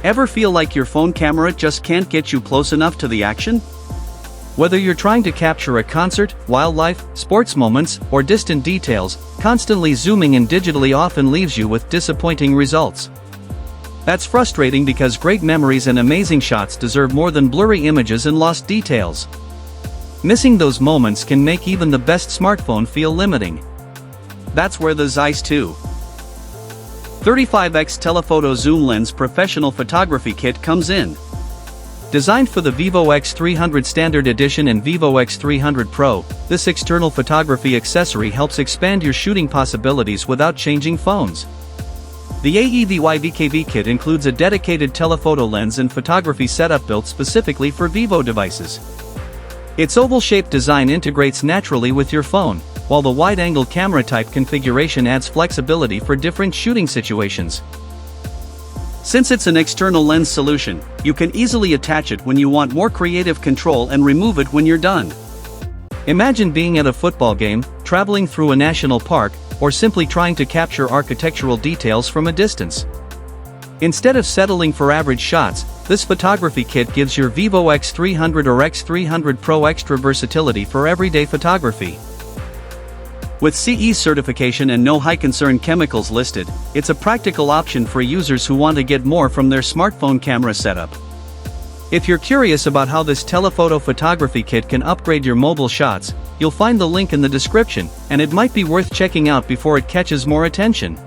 Ever feel like your phone camera just can't get you close enough to the action? Whether you're trying to capture a concert, wildlife, sports moments, or distant details, constantly zooming in digitally often leaves you with disappointing results. That's frustrating because great memories and amazing shots deserve more than blurry images and lost details. Missing those moments can make even the best smartphone feel limiting. That's where the Zeiss 2 35x Telephoto Zoom Lens Professional Photography Kit comes in. Designed for the Vivo X300 Standard Edition and Vivo X300 Pro, this external photography accessory helps expand your shooting possibilities without changing phones. The AEVY-VKV kit includes a dedicated telephoto lens and photography setup built specifically for Vivo devices. Its oval-shaped design integrates naturally with your phone, while the wide-angle camera type configuration adds flexibility for different shooting situations. Since it's an external lens solution, you can easily attach it when you want more creative control and remove it when you're done. Imagine being at a football game, traveling through a national park, or simply trying to capture architectural details from a distance. Instead of settling for average shots, this photography kit gives your Vivo X300 or X300 Pro extra versatility for everyday photography. With CE certification and no high-concern chemicals listed, it's a practical option for users who want to get more from their smartphone camera setup. If you're curious about how this telephoto photography kit can upgrade your mobile shots, you'll find the link in the description, and it might be worth checking out before it catches more attention.